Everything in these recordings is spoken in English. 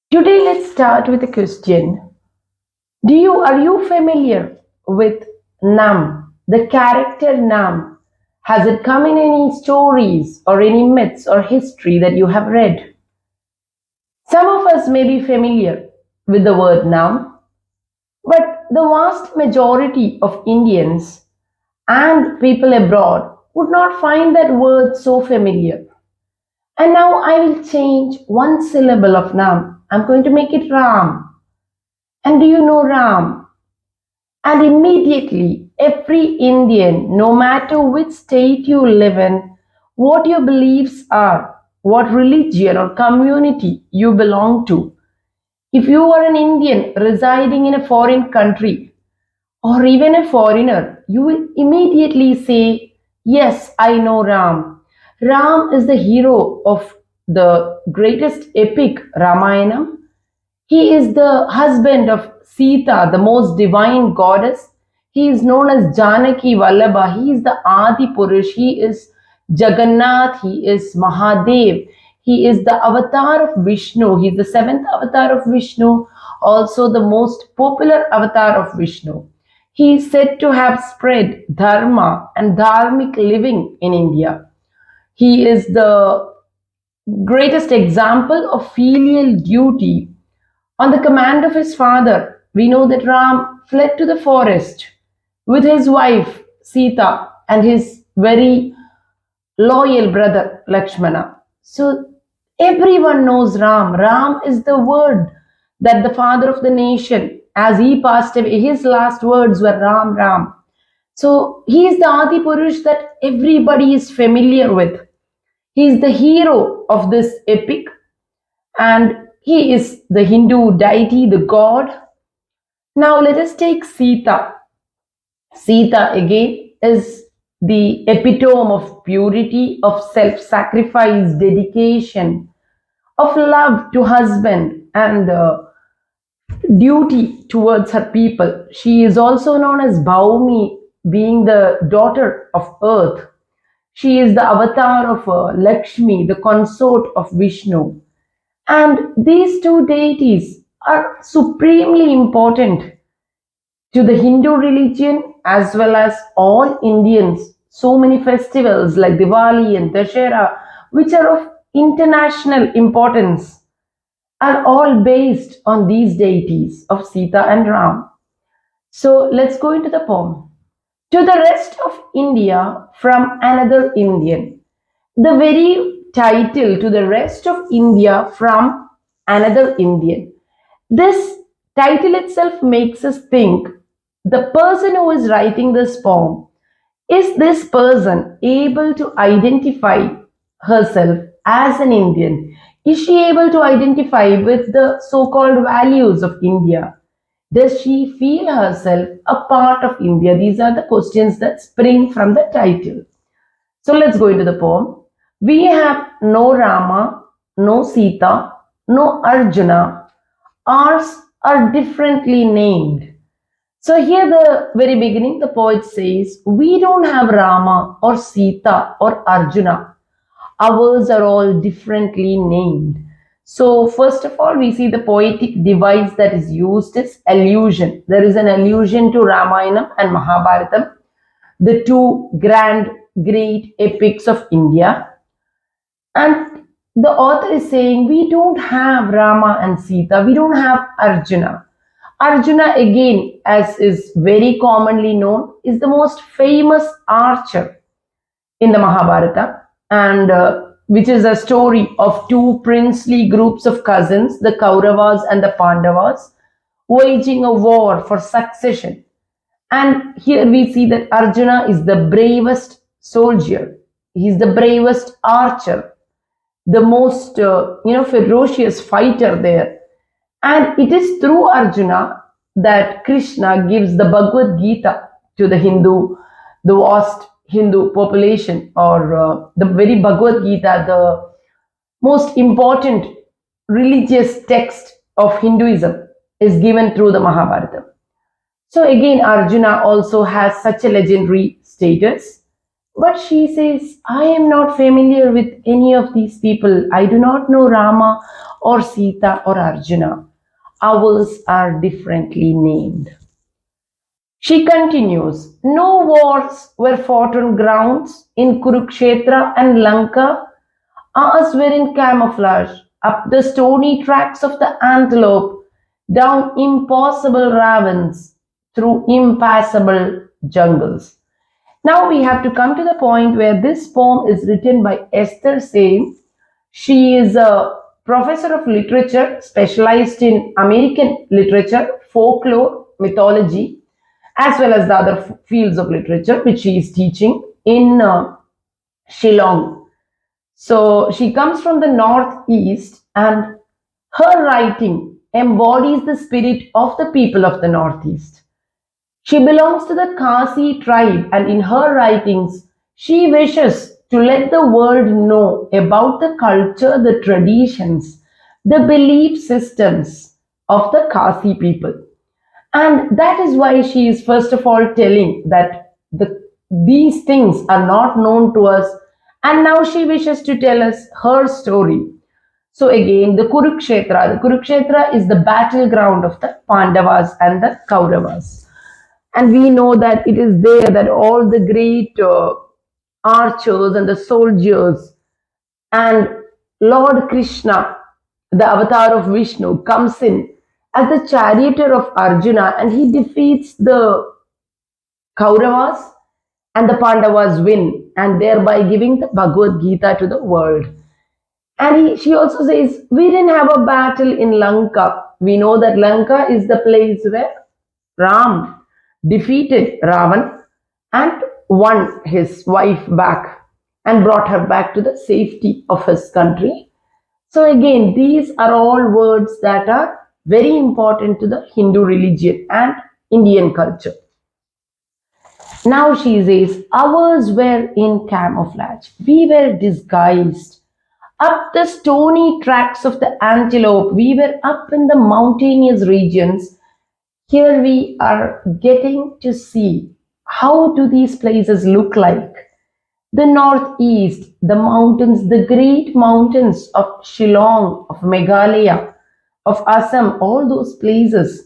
Today, let's start with a question. Are you familiar with Nam, the character Nam? Has it come in any stories or any myths or history that you have read? Some of us may be familiar with the word Nam, but the vast majority of Indians and people abroad would not find that word so familiar. And now I will change one syllable of Nam. I'm going to make it Ram. And do you know Ram? And immediately, every Indian, no matter which state you live in, what your beliefs are, what religion or community you belong to, if you are an Indian residing in a foreign country or even a foreigner, you will immediately say, yes, I know Ram. Ram is the hero of the greatest epic Ramayana. He is the husband of Sita, the most divine goddess. He is known as Janaki Vallabha. He is the Adi Purush. He is Jagannath. He is Mahadev. He is the avatar of Vishnu. He is the seventh avatar of Vishnu, also the most popular avatar of Vishnu. He is said to have spread dharma and dharmic living in India. He is the greatest example of filial duty. On the command of his father, we know that Ram fled to the forest with his wife Sita and his very loyal brother Lakshmana. So everyone knows Ram. Ram is the word that the father of the nation, as he passed away, his last words were Ram, Ram. So he is the Adi Purush that everybody is familiar with. He is the hero of this epic, and he is the Hindu deity, the god. Now let us take Sita. Sita again is the epitome of purity, of self sacrifice, dedication, of love to husband, and duty towards her people. She is also known as Bhaumi, being the daughter of earth. She is the avatar of Lakshmi, the consort of Vishnu. And these two deities are supremely important to the Hindu religion as well as all Indians. So many festivals like Diwali and Dashera, which are of international importance, are all based on these deities of Sita and Ram. So let's go into the poem. To the rest of India from another Indian. The very title, to the rest of India from another Indian. This title itself makes us think the person who is writing this poem, is this person able to identify herself as an Indian? Is she able to identify with the so called values of India? Does she feel herself a part of India? These are the questions that spring from the title. So let's go into the poem. We have no Rama, no Sita, no Arjuna. Ours are differently named. So here the very beginning, the poet says, we don't have Rama or Sita or Arjuna. Ours are all differently named. So first of all, we see the poetic device that is used is allusion. There is an allusion to Ramayana and Mahabharatam, the two grand, great epics of India. And the author is saying, we don't have Rama and Sita, we don't have Arjuna. Arjuna, again, as is very commonly known, is the most famous archer in the Mahabharata, and which is a story of two princely groups of cousins, the Kauravas and the Pandavas, waging a war for succession. And here we see that Arjuna is the bravest soldier, he is the bravest archer, the most ferocious fighter there. And it is through Arjuna that Krishna gives the Bhagavad Gita to the vast Hindu population, or the very Bhagavad Gita, the most important religious text of Hinduism, is given through the Mahabharata. So again, Arjuna also has such a legendary status. But she says, I am not familiar with any of these people. I do not know Rama or Sita or Arjuna. Ours are differently named. She continues, no wars were fought on grounds in Kurukshetra and Lanka. Ours were in camouflage, up the stony tracks of the antelope, down impossible ravines, through impassable jungles. Now we have to come to the point where this poem is written by Esthersyiem. She is a professor of literature specialized in American literature, folklore, mythology, as well as the other fields of literature which she is teaching in Shillong. So she comes from the northeast, and her writing embodies the spirit of the people of the northeast. She belongs to the Khasi tribe, and in her writings, she wishes to let the world know about the culture, the traditions, the belief systems of the Khasi people. And that is why she is first of all telling that these things are not known to us, and now she wishes to tell us her story. So again, the Kurukshetra is the battleground of the Pandavas and the Kauravas. And we know that it is there that all the great archers and the soldiers and Lord Krishna, the avatar of Vishnu, comes in as the charioteer of Arjuna, and he defeats the Kauravas, and the Pandavas win, and thereby giving the Bhagavad Gita to the world. And she also says, we didn't have a battle in Lanka. We know that Lanka is the place where Ram defeated Ravan and won his wife back and brought her back to the safety of his country. So, again, these are all words that are very important to the Hindu religion and Indian culture. Now she says, ours were in camouflage. We were disguised. Up the stony tracks of the antelope, we were up in the mountainous regions. Here we are getting to see how do these places look like. The northeast, the mountains, the great mountains of Shillong, of Meghalaya, of Assam, all those places,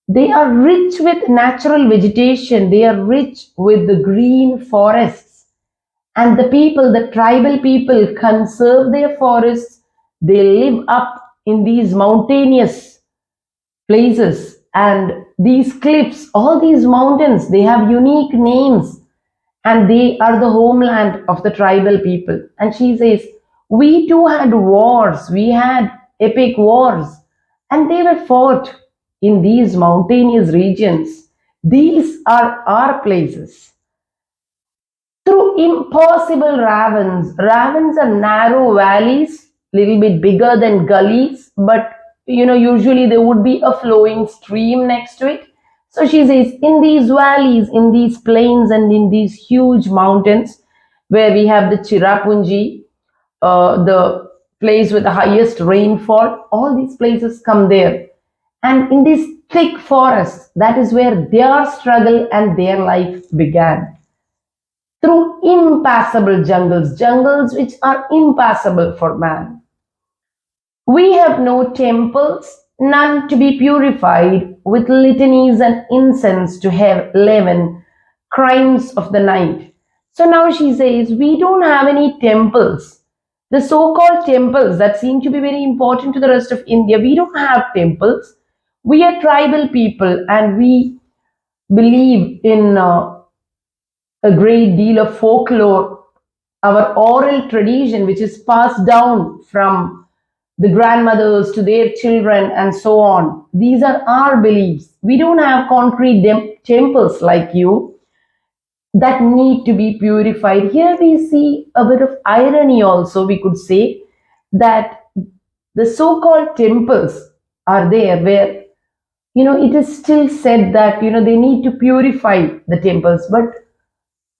they are rich with natural vegetation, they are rich with the green forests. And the people, the tribal people, conserve their forests. They live up in these mountainous places, and these cliffs, all these mountains, they have unique names, and they are the homeland of the tribal people. And she says, we too had wars, we had epic wars, and they were fought in these mountainous regions. These are our places. Through impossible ravines. Ravines are narrow valleys, little bit bigger than gullies, but usually there would be a flowing stream next to it. So she says, in these valleys, in these plains, and in these huge mountains, where we have the Chirapunji, the place with the highest rainfall, all these places come there. And in these thick forests, that is where their struggle and their life began. Through impassable jungles, jungles which are impassable for man. We have no temples, none to be purified, with litanies and incense to have leaven, crimes of the night. So now she says, we don't have any temples. The so called temples that seem to be very important to the rest of India, we don't have temples. We are tribal people, and we believe in a great deal of folklore, our oral tradition, which is passed down from the grandmothers to their children and so on. These are our beliefs. We don't have concrete temples like you that need to be purified. Here we see a bit of irony also, we could say, that the so called temples are there where it is still said that they need to purify the temples, but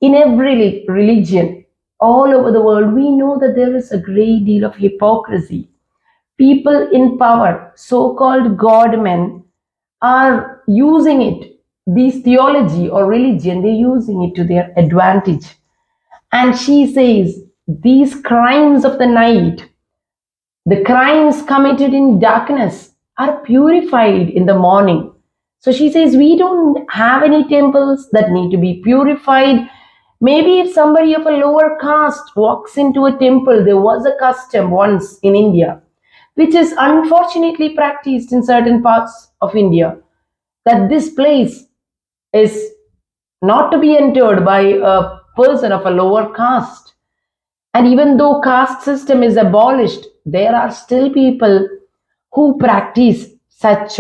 in every religion all over the world, we know that there is a great deal of hypocrisy. People in power, so called God men, are using it, this theology or religion, they're using it to their advantage. And she says, these crimes of the night, the crimes committed in darkness, are purified in the morning. So she says, we don't have any temples that need to be purified. Maybe if somebody of a lower caste walks into a temple, there was a custom once in India, which is unfortunately practiced in certain parts of India, that this place is not to be entered by a person of a lower caste. And even though caste system is abolished, there are still people who practice such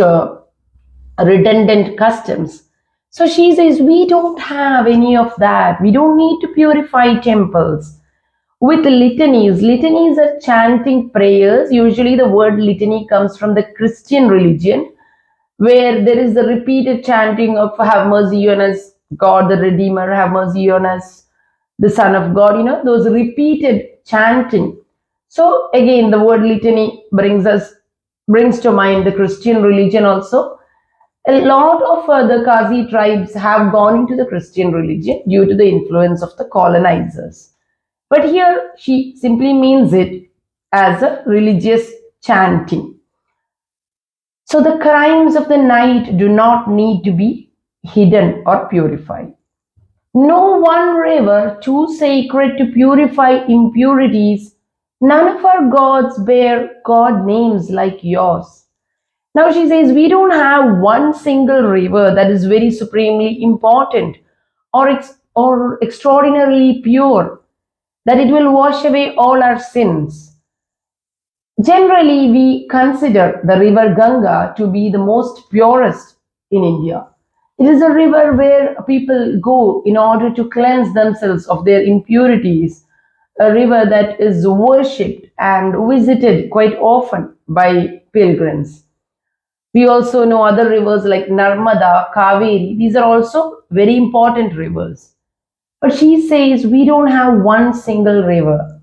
redundant customs. So she says, we don't have any of that. We don't need to purify temples. With litanies, litanies are chanting prayers. Usually the word litany comes from the Christian religion, where there is the repeated chanting of have mercy on us, God the Redeemer, have mercy on us, the Son of God, those repeated chanting. So again, the word litany brings to mind the Christian religion also. A lot of the Kazi tribes have gone into the Christian religion due to the influence of the colonizers. But here she simply means it as a religious chanting. So the crimes of the night do not need to be hidden or purified. No one river too sacred to purify impurities. None of our gods bear God names like yours. Now she says, we don't have one single river that is very supremely important or extraordinarily pure, that it will wash away all our sins. Generally, we consider the river Ganga to be the most purest in India. It is a river where people go in order to cleanse themselves of their impurities, a river that is worshipped and visited quite often by pilgrims. We also know other rivers like Narmada, Kaveri. These are also very important rivers. But she says we don't have one single river.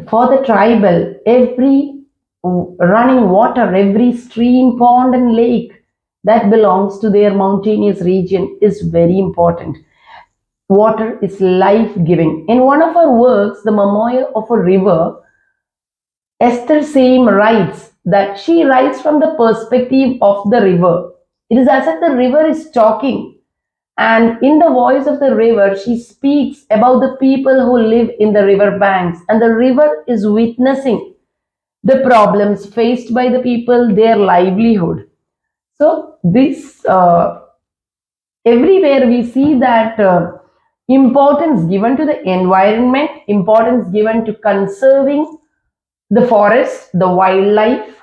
For the tribal, every running water, every stream, pond, and lake that belongs to their mountainous region is very important. Water is life giving. In one of her works, The Memoir of a River, Esthersyiem writes that she writes from the perspective of the river. It is as if the river is talking, and in the voice of the river, she speaks about the people who live in the river banks, and the river is witnessing the problems faced by the people, their livelihood. So, this everywhere we see that importance given to the environment, importance given to conserving the forest, the wildlife.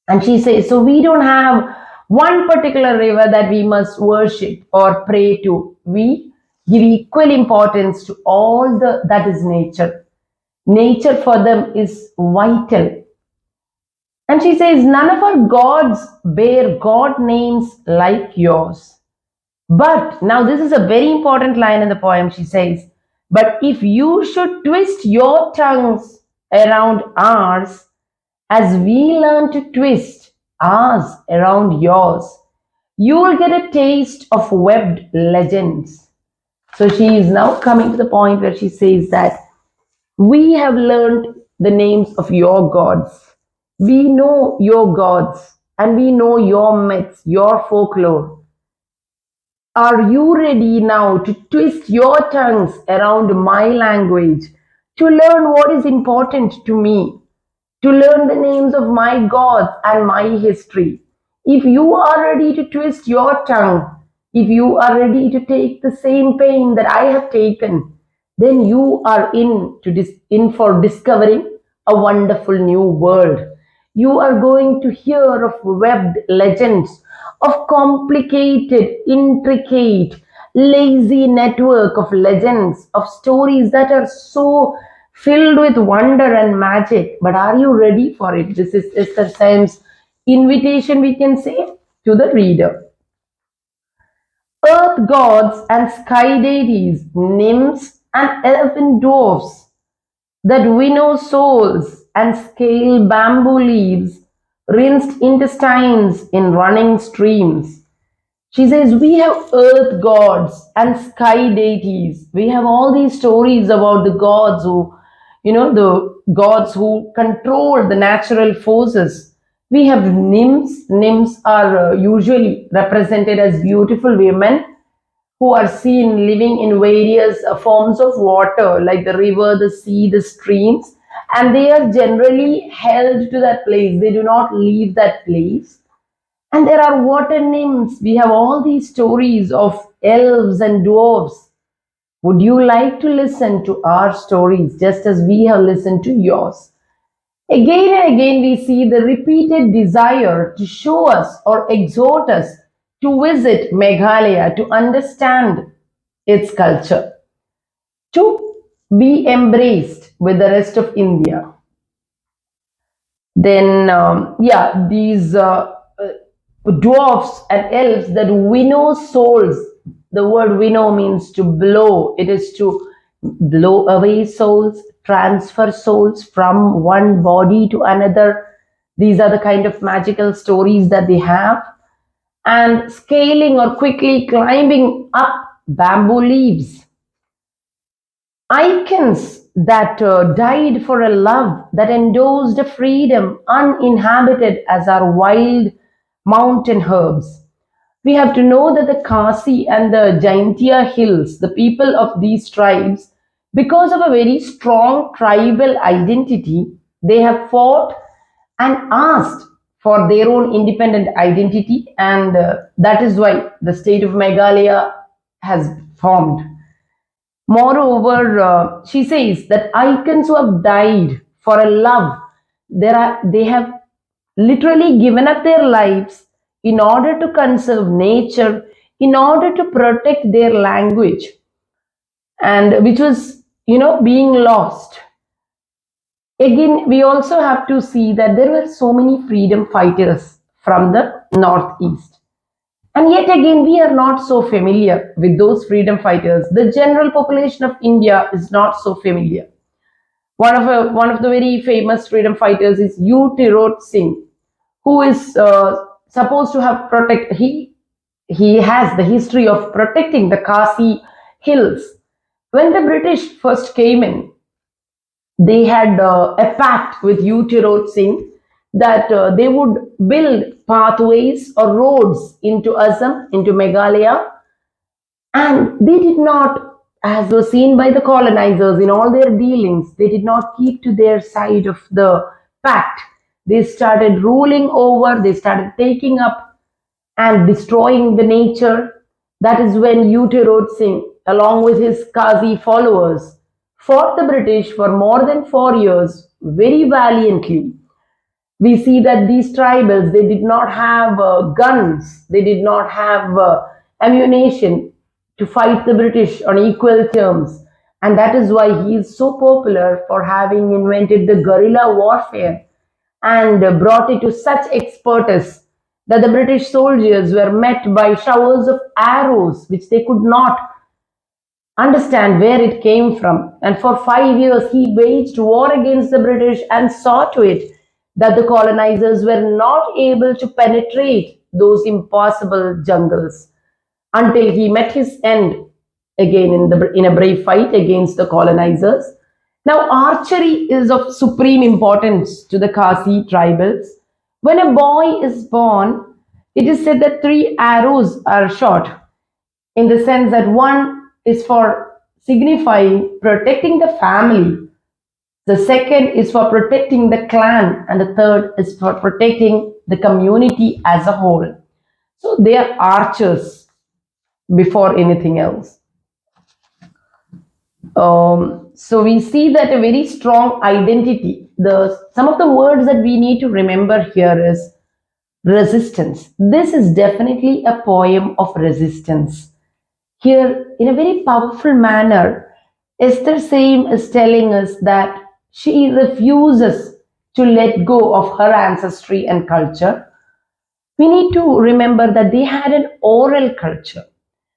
And she says, so we don't have one particular river that we must worship or pray to. We give equal importance to all the that is nature. Nature for them is vital. And she says, none of our gods bear God names like yours. But now this is a very important line in the poem. She says, but if you should twist your tongues around ours, as we learn to twist ours around yours, you will get a taste of webbed legends. So she is now coming to the point where she says that we have learned the names of your gods. We know your gods and we know your myths, your folklore. Are you ready now to twist your tongues around my language, to learn what is important to me, to learn the names of my gods and my history? If you are ready to twist your tongue, if you are ready to take the same pain that I have taken, then you are in for discovering a wonderful new world. You are going to hear of webbed legends, of complicated, intricate, lazy network of legends, of stories that are so filled with wonder and magic. But are you ready for it? This is Esther Syem's invitation, we can say, to the reader. Earth gods and sky deities, nymphs and elfin dwarfs, that winnow souls and scale bamboo leaves, rinsed intestines in running streams. She says, we have earth gods and sky deities. We have all these stories about the gods who, the gods who control the natural forces. We have nymphs. Nymphs are usually represented as beautiful women who are seen living in various forms of water, like the river, the sea, the streams, and they are generally held to that place. They do not leave that place. And there are water nymphs. We have all these stories of elves and dwarfs. Would you like to listen to our stories just as we have listened to yours? Again and again, we see the repeated desire to show us or exhort us to visit Meghalaya to understand its culture, to be embraced with the rest of India. Then, yeah, these dwarfs and elves that winnow souls. The word winnow means to blow. It is to blow away souls, transfer souls from one body to another. These are the kind of magical stories that they have. And scaling or quickly climbing up bamboo leaves. Icons that died for a love that endorsed a freedom uninhabited as our wild mountain herbs. We have to know that the Khasi and the Jaintia hills, the people of these tribes, because of a very strong tribal identity, they have fought and asked for their own independent identity, and that is why the state of Meghalaya has formed. Moreover, she says that icons who have died for a love, they have literally given up their lives in order to conserve nature, in order to protect their language, and which was, being lost. Again, we also have to see that there were so many freedom fighters from the northeast. And yet again, we are not so familiar with those freedom fighters. The general population of India is not so familiar. One of the very famous freedom fighters is U. Tirot Singh, who is supposed to have protect. He has the history of protecting the Khasi hills. When the British first came in, they had a pact with U. Tirot Singh that they would build pathways or roads into Assam, into Meghalaya, and they did not, as was seen by the colonizers in all their dealings, they did not keep to their side of the pact. They started ruling over, they started taking up and destroying the nature. That is when Utirot Singh, along with his Qazi followers, fought the British for more than 4 years very valiantly. We see that these tribals, they did not have guns, they did not have ammunition to fight the British on equal terms, and that is why he is so popular for having invented the guerrilla warfare and brought it to such expertise that the British soldiers were met by showers of arrows which they could not understand where it came from. And for 5 years, he waged war against the British and saw to it that the colonizers were not able to penetrate those impassable jungles until he met his end again in a brave fight against the colonizers. Now, archery is of supreme importance to the Khasi tribals. When a boy is born, it is said that three arrows are shot, in the sense that one is for signifying protecting the family, the second is for protecting the clan, and the third is for protecting the community as a whole. So they are archers before anything else. So we see that a very strong identity. The some of the words that we need to remember here is resistance. This is definitely a poem of resistance. Here, in a very powerful manner, Esthersyiem is telling us that she refuses to let go of her ancestry and culture. We need to remember that they had an oral culture.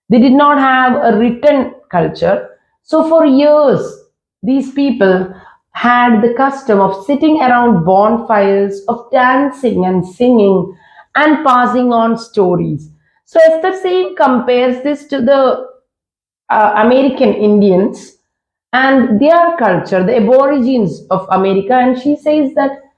They did not have a written culture. So, for years, these people had the custom of sitting around bonfires, of dancing and singing and passing on stories. So Esther Syiem compares this to the American Indians and their culture, the aborigines of America, and she says that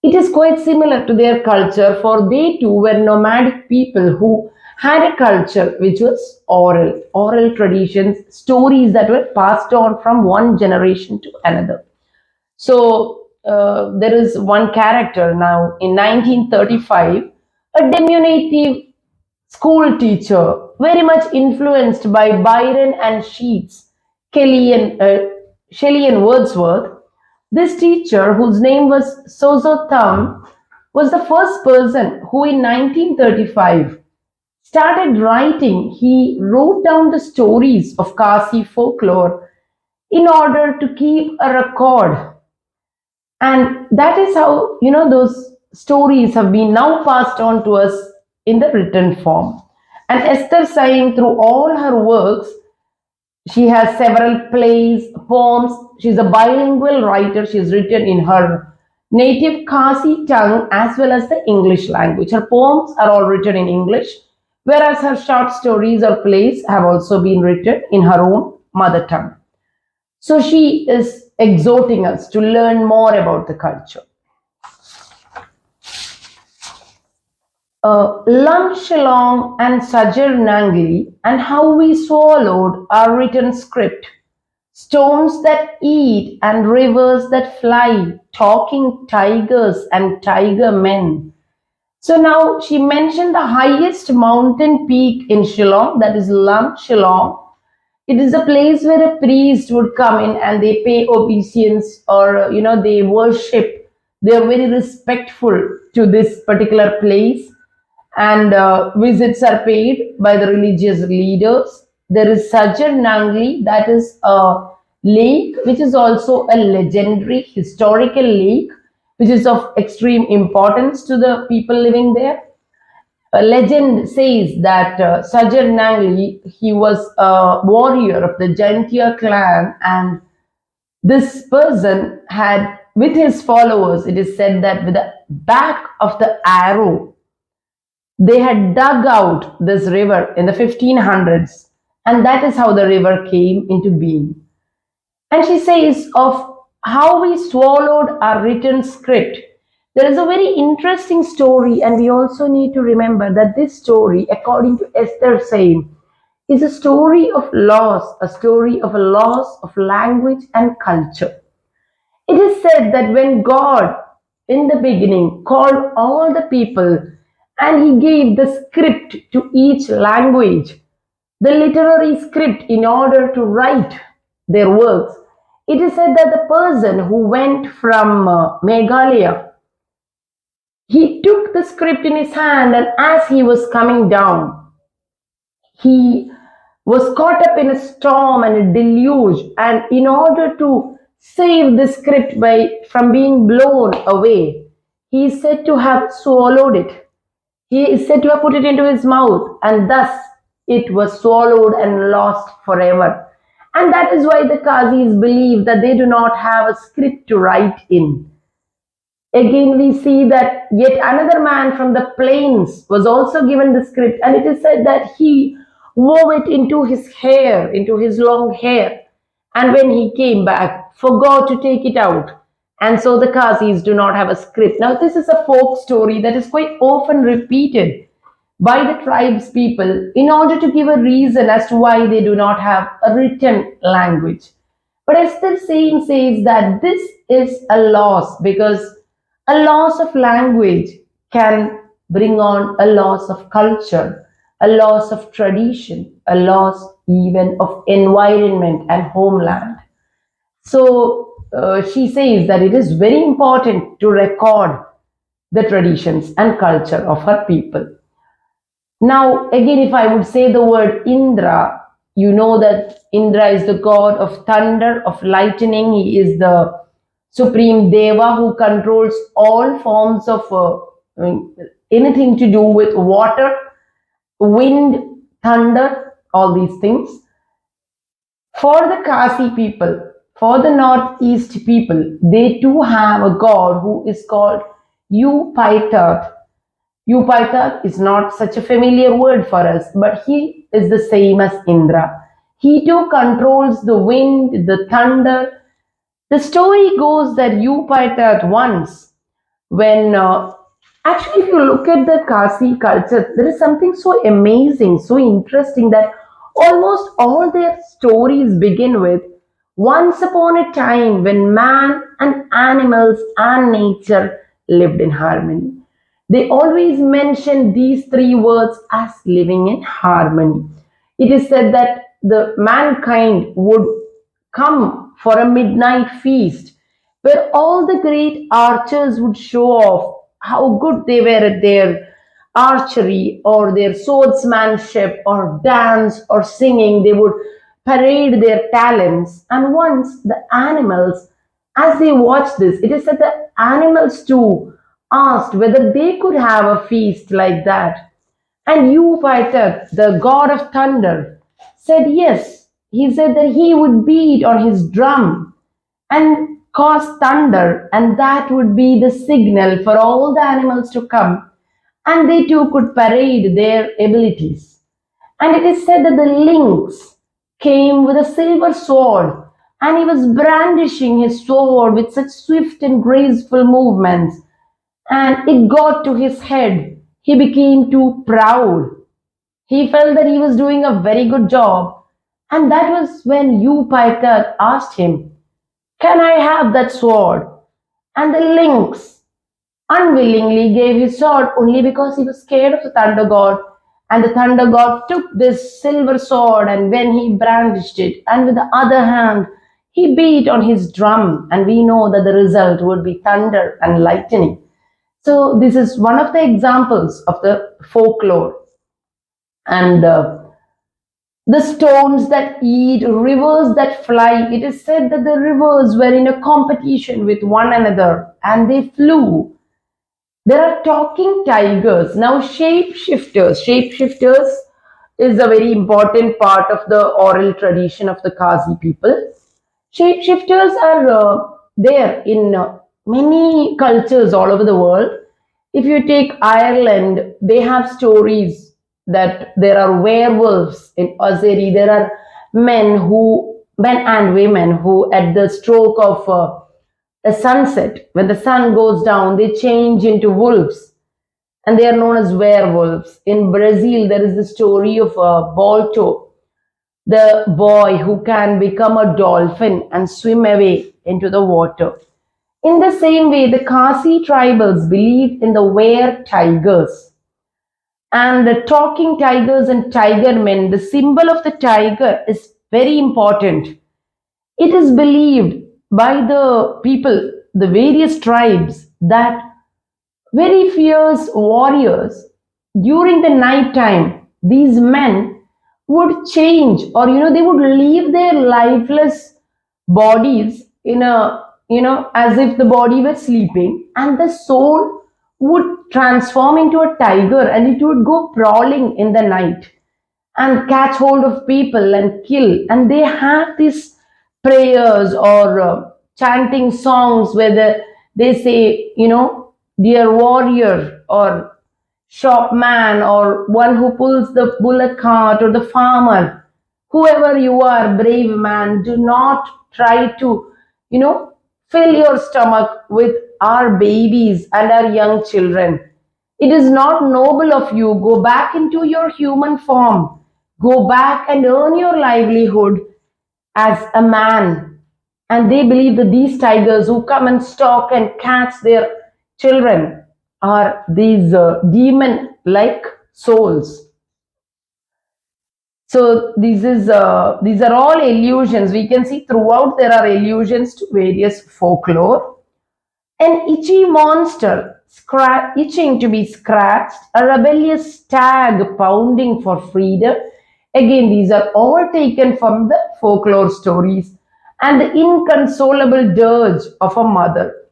it is quite similar to their culture, for they too were nomadic people who had a culture which was oral traditions, stories that were passed on from one generation to another. So there is one character now in 1935, a diminutive school teacher, very much influenced by Byron and Sheets, Shelley and Wordsworth. This teacher, whose name was Sozo Thumb, was the first person who in 1935 started writing. He wrote down the stories of Kasi folklore in order to keep a record, and that is how, those stories have been now passed on to us in the written form. And Esther Syiem, through all her works, she has several plays, poems. She's a bilingual writer. She's written in her native Khasi tongue as well as the English language. Her poems are all written in English, whereas her short stories or plays have also been written in her own mother tongue. So she is exhorting us to learn more about the culture. Lunch and Sajernangli, and how we swallowed our written script. Stones that eat and rivers that fly, talking tigers and tiger men. So now she mentioned the highest mountain peak in Shillong, that is Lam Shillong. It is a place where a priest would come in and they pay obeisance, or they worship. They are very respectful to this particular place, and visits are paid by the religious leaders. There is Sajar Nangli, that is a lake which is also a legendary historical lake, which is of extreme importance to the people living there. A legend says that Sajar Nangli, he was a warrior of the Jaintia clan, and this person had, with his followers, it is said that with the back of the arrow, they had dug out this river in the 1500s, and that is how the river came into being. And she says of how we swallowed our written script. There is a very interesting story, and we also need to remember that this story, according to Esthersyiem, is a story of loss, a story of a loss of language and culture. It is said that when God, in the beginning, called all the people and he gave the script to each language, the literary script in order to write their works, it is said that the person who went from Meghalaya, he took the script in his hand, and as he was coming down, he was caught up in a storm and a deluge, and in order to save the script from being blown away, he is said to have swallowed it. He is said to have put it into his mouth, and thus it was swallowed and lost forever. And that is why the Qazis believe that they do not have a script to write in. Again, we see that yet another man from the plains was also given the script, and it is said that he wove it into his hair, into his long hair, and when he came back, forgot to take it out. And so the Qazis do not have a script. Now, this is a folk story that is quite often repeated by the tribes people in order to give a reason as to why they do not have a written language. But Esther says that this is a loss, because a loss of language can bring on a loss of culture, a loss of tradition, a loss even of environment and homeland. So she says that it is very important to record the traditions and culture of her people. Now, again, if I would say the word Indra, you know that Indra is the god of thunder, of lightning. He is the supreme deva who controls all forms of anything to do with water, wind, thunder, all these things. For the Kasi people, for the Northeast people, they too have a god who is called Upaitat. Upaitat is not such a familiar word for us, but he is the same as Indra. He too controls the wind, the thunder. The story goes that Upaitat once, when actually, if you look at the Kasi culture, there is something so amazing, so interesting that almost all their stories begin with once upon a time when man and animals and nature lived in harmony. They always mention these three words as living in harmony. It is said that the mankind would come for a midnight feast where all the great archers would show off how good they were at their archery or their swordsmanship or dance or singing. They would parade their talents. And once the animals, as they watched this, it is said the animals too asked whether they could have a feast like that. And Upaitak, the god of thunder, said yes. He said that he would beat on his drum and cause thunder, and that would be the signal for all the animals to come, and they too could parade their abilities. And it is said that the lynx came with a silver sword, and he was brandishing his sword with such swift and graceful movements, and it got to his head. He became too proud. He felt that he was doing a very good job, and that was when Upaikat asked him, "Can I have that sword?" And the lynx unwillingly gave his sword only because he was scared of the thunder god. And the thunder god took this silver sword, and when he brandished it, and with the other hand, he beat on his drum, and we know that the result would be thunder and lightning. So, this is one of the examples of the folklore. And the stones that eat, rivers that fly. It is said that the rivers were in a competition with one another and they flew. There are talking tigers. Now, shapeshifters. Shapeshifters is a very important part of the oral tradition of the Kazi people. Shapeshifters are there in many cultures all over the world. If you take Ireland, they have stories that there are werewolves in Azeri. There are men and women who, at the stroke of a sunset, when the sun goes down, they change into wolves, and they are known as werewolves. In Brazil, there is the story of Balto, the boy who can become a dolphin and swim away into the water. In the same way, the Khasi tribals believed in the were tigers and the talking tigers and tiger men. The symbol of the tiger is very important. It is believed by the people, the various tribes, that very fierce warriors during the night time, these men would change, or they would leave their lifeless bodies in a, as if the body were sleeping, and the soul would transform into a tiger and it would go prowling in the night and catch hold of people and kill. And they have these prayers or chanting songs where they say, dear warrior or shopman or one who pulls the bullock cart or the farmer, whoever you are, brave man, do not try to, you know, fill your stomach with our babies and our young children. It is not noble of you. Go back into your human form. Go back and earn your livelihood as a man. And they believe that these tigers who come and stalk and catch their children are these demon like souls. So these are all illusions. We can see throughout there are allusions to various folklore. An itchy monster itching to be scratched, a rebellious stag pounding for freedom. Again, these are all taken from the folklore stories. And the inconsolable dirge of a mother.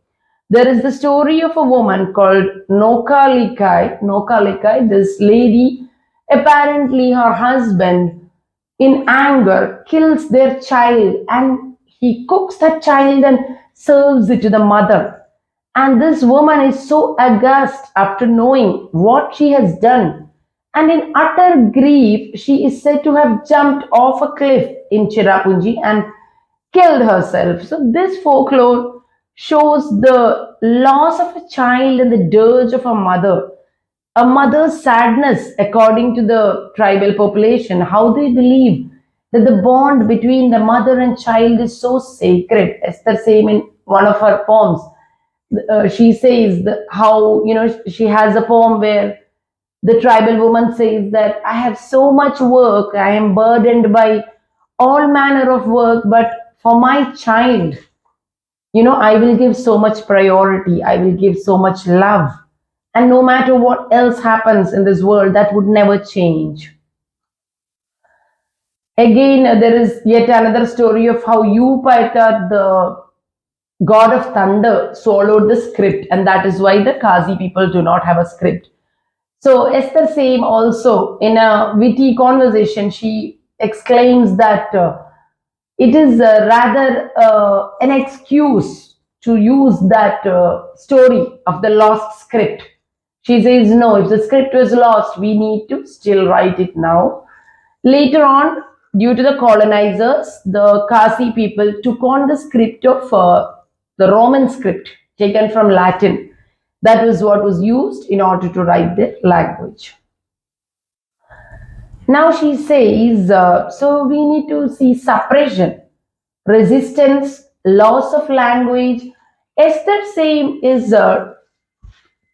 There is the story of a woman called Nokalikai. Nokalikai, this lady, apparently her husband, in anger, kills their child and he cooks that child and serves it to the mother. And this woman is so aghast after knowing what she has done. And in utter grief, she is said to have jumped off a cliff in Chirapunji and killed herself. So, this folklore shows the loss of a child and the dirge of a mother's sadness, according to the tribal population, how they believe that the bond between the mother and child is so sacred. Esther Syiem, in one of her poems, she says how, she has a poem where the tribal woman says that I have so much work, I am burdened by all manner of work, but for my child, I will give so much priority, I will give so much love. And no matter what else happens in this world, that would never change. Again, there is yet another story of how Upaitar, the god of thunder, swallowed the script, and that is why the Kazi people do not have a script. So Esther Same also, in a witty conversation, she exclaims that it is rather an excuse to use that story of the lost script. She says, no, if the script was lost, we need to still write it now. Later on, due to the colonizers, the Kasi people took on the script of the Roman script taken from Latin. That was what was used in order to write their language. Now she says, so we need to see suppression, resistance, loss of language. Esther Same is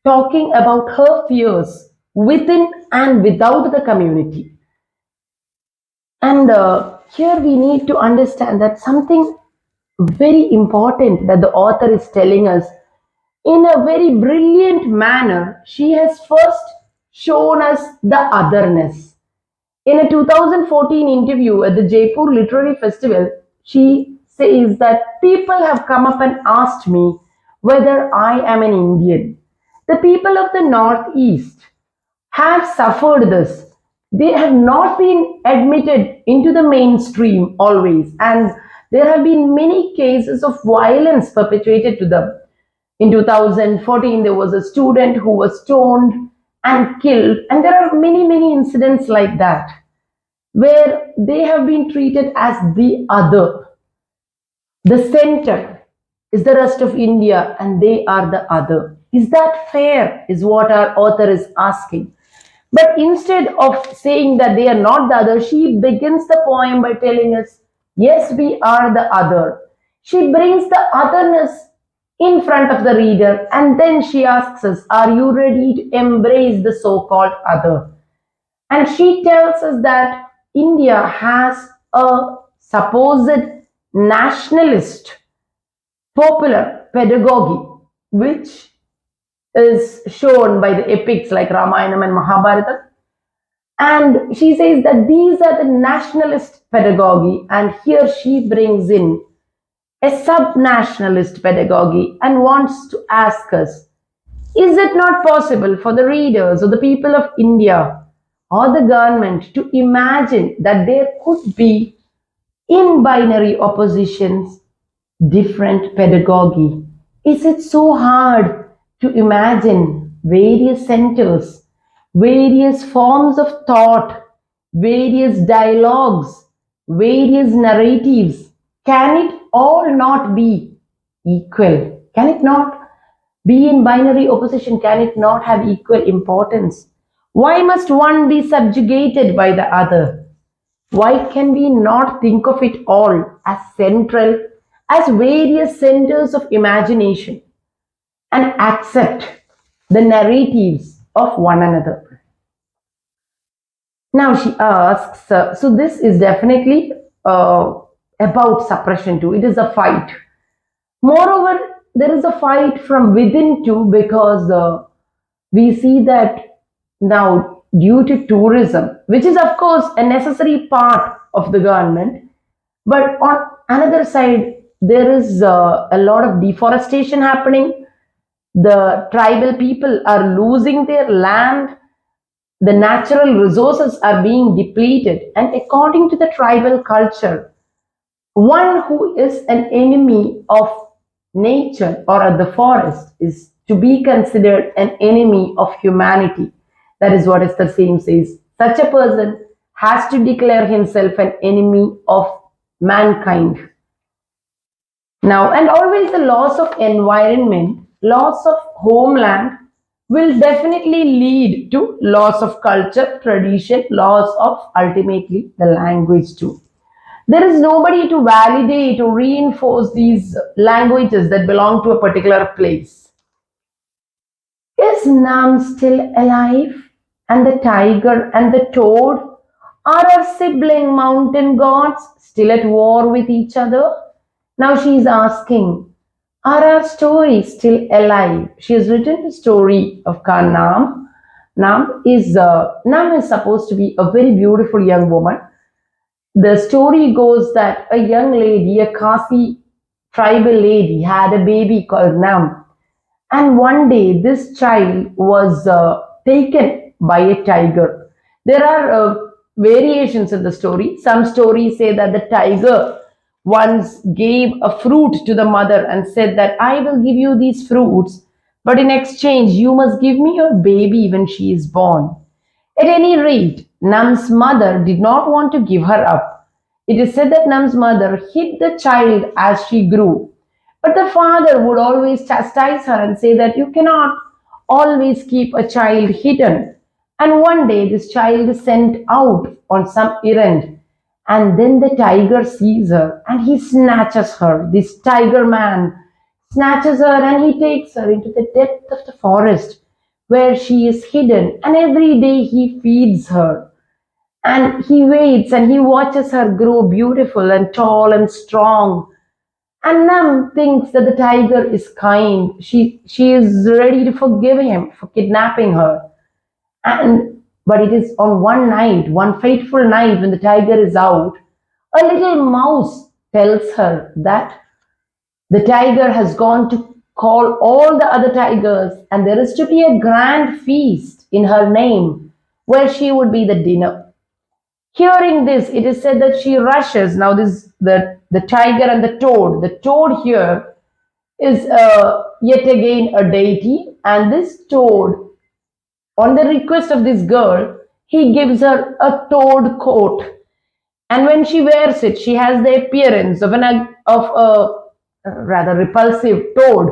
talking about her fears within and without the community. And here we need to understand that something very important that the author is telling us in a very brilliant manner. She has first shown us the otherness. In a 2014 interview at the Jaipur Literary Festival, she says that people have come up and asked me whether I am an Indian. The people of the Northeast have suffered this. They have not been admitted into the mainstream always, and there have been many cases of violence perpetrated to them. In 2014, there was a student who was stoned and killed, and there are many, many incidents like that where they have been treated as the other. The center is the rest of India, and they are the other. Is that fair? Is what our author is asking. But instead of saying that they are not the other, she begins the poem by telling us, yes, we are the other. She brings the otherness in front of the reader, and then she asks us, are you ready to embrace the so called other? And she tells us that India has a supposed nationalist popular pedagogy, which is shown by the epics like Ramayana and Mahabharata. And she says that these are the nationalist pedagogy, and here she brings in a sub-nationalist pedagogy and wants to ask us, is it not possible for the readers or the people of India or the government to imagine that there could be in binary oppositions different pedagogy? Is it so hard to imagine various centers, various forms of thought, various dialogues, various narratives? Can it all not be equal? Can it not be in binary opposition? Can it not have equal importance? Why must one be subjugated by the other? Why can we not think of it all as central, as various centers of imagination, and accept the narratives of one another? Now she asks, so this is definitely about suppression too. It is a fight. Moreover, there is a fight from within too, because we see that now, due to tourism, which is of course a necessary part of the government, but on another side, there is a lot of deforestation happening. The tribal people are losing their land, the natural resources are being depleted, and according to the tribal culture, one who is an enemy of nature, or at the forest is to be considered an enemy of humanity. That is what Esthersyiem says. Such a person has to declare himself an enemy of mankind. Now, and always the loss of environment, loss of homeland will definitely lead to loss of culture, tradition, loss of ultimately the language too. There is nobody to validate or reinforce these languages that belong to a particular place. Is Nam still alive? And the tiger and the toad are our sibling mountain gods still at war with each other? Now she is asking, are our stories still alive? She has written the story of Nam. Nam is supposed to be a very beautiful young woman. The story goes that a young lady, a Kasi tribal lady, had a baby called Nam. And one day, this child was taken by a tiger. There are variations in the story. Some stories say that the tiger once gave a fruit to the mother and said that I will give you these fruits, but in exchange, you must give me your baby when she is born. At any rate, Nam's mother did not want to give her up. It is said that Nam's mother hid the child as she grew. But the father would always chastise her and say that you cannot always keep a child hidden. And one day this child is sent out on some errand. And then the tiger sees her and he snatches her. This tiger man snatches her and he takes her into the depth of the forest where she is hidden. And every day he feeds her. And he waits and he watches her grow beautiful and tall and strong. And Nam thinks that the tiger is kind. She is ready to forgive him for kidnapping her. And but it is on one night, one fateful night when the tiger is out, a little mouse tells her that the tiger has gone to call all the other tigers and there is to be a grand feast in her name where she would be the dinner. Hearing this, it is said that she rushes. Now, this the tiger and the toad. The toad here is yet again a deity, and this toad, on the request of this girl, he gives her a toad coat, and when she wears it, she has the appearance of a rather repulsive toad,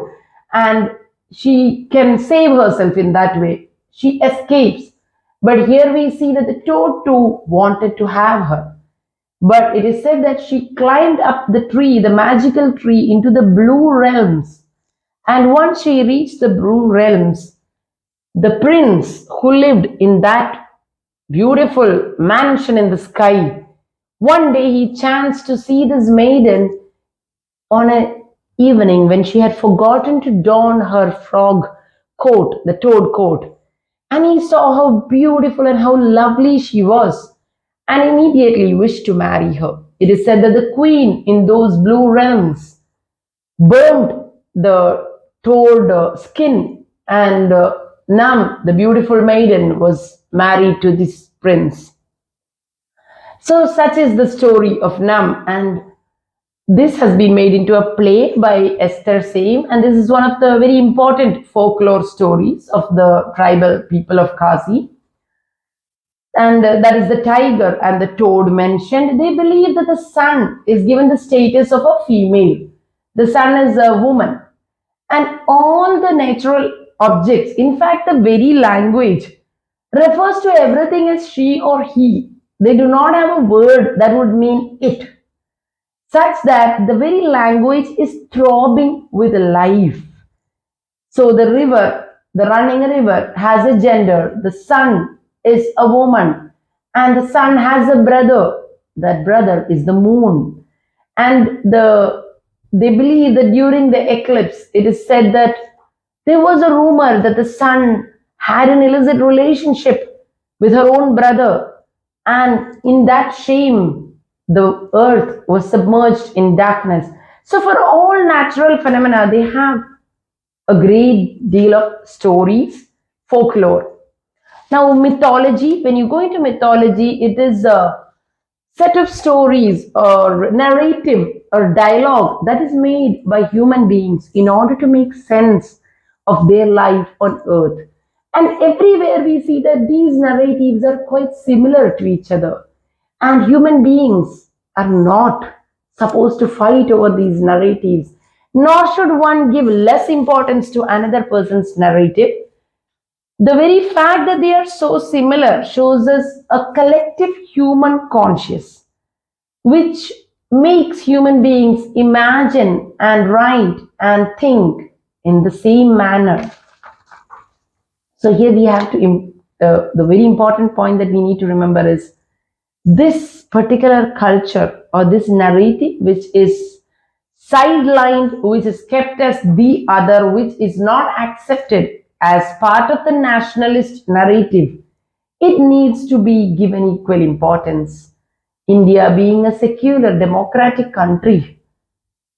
and she can save herself in that way. She escapes, but here we see that the toad too wanted to have her. But it is said that she climbed up the tree, the magical tree, into the blue realms. And once she reached the blue realms, the prince who lived in that beautiful mansion in the sky, one day he chanced to see this maiden on an evening when she had forgotten to don her frog coat, the toad coat. And he saw how beautiful and how lovely she was and immediately wished to marry her. It is said that the queen in those blue realms burnt the toad skin, and Nam, the beautiful maiden, was married to this prince. So, such is the story of Nam, and this has been made into a play by Esthersyiem, and this is one of the very important folklore stories of the tribal people of Kasi. And that is the tiger and the toad mentioned. They believe that the sun is given the status of a female. The sun is a woman. And all the natural objects, in fact, the very language, refers to everything as she or he. They do not have a word that would mean it, such that the very language is throbbing with life. So the river, the running river, has a gender. The sun is a woman, and the sun has a brother. That brother is the moon. And they believe that during the eclipse, it is said that there was a rumor that the sun had an illicit relationship with her own brother, and in that shame, the earth was submerged in darkness. So, for all natural phenomena, they have a great deal of stories, folklore. Now, mythology, when you go into mythology, it is a set of stories or narrative or dialogue that is made by human beings in order to make sense of their life on earth. And everywhere we see that these narratives are quite similar to each other. And human beings are not supposed to fight over these narratives, nor should one give less importance to another person's narrative. The very fact that they are so similar shows us a collective human conscious, which makes human beings imagine and write and think in the same manner. So here we have to, the very important point that we need to remember is this particular culture or this narrative which is sidelined, which is kept as the other, which is not accepted as part of the nationalist narrative, it needs to be given equal importance. India being a secular democratic country,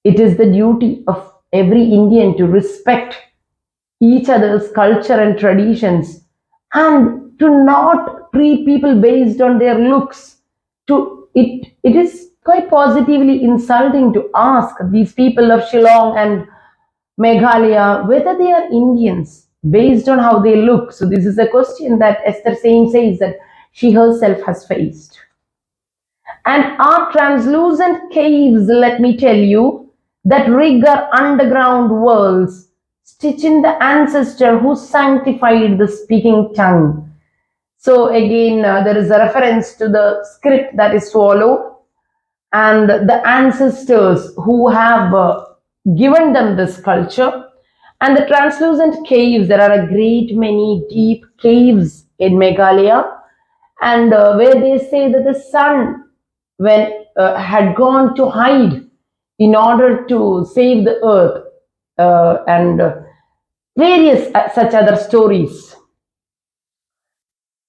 it is the duty of every Indian to respect each other's culture and traditions and to not treat people based on their looks. It is quite positively insulting to ask these people of Shillong and Meghalaya whether they are Indians based on how they look. So this is a question that Esthersyiem says that she herself has faced. And our translucent caves, let me tell you, that rig our underground worlds, stitch in the ancestor who sanctified the speaking tongue. So again, there is a reference to the script that is swallowed and the ancestors who have given them this culture. And the translucent caves, there are a great many deep caves in Meghalaya, and where they say that the sun, when had gone to hide in order to save the earth, and various such other stories.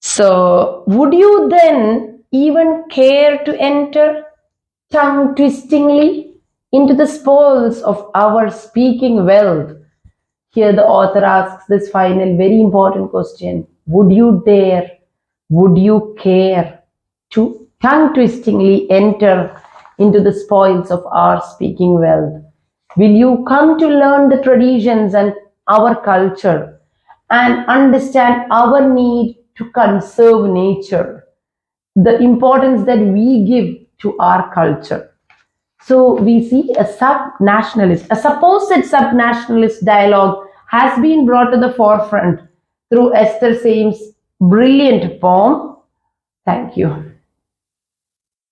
So, would you then even care to enter tongue twistingly into the spoils of our speaking wealth? Here, the author asks this final, very important question. Would you dare, would you care to tongue twistingly enter into the spoils of our speaking wealth? Will you come to learn the traditions and our culture and understand our need to conserve nature, the importance that we give to our culture? So we see a sub-nationalist, a supposed sub-nationalist dialogue has been brought to the forefront through Esther Syem's brilliant poem. Thank you.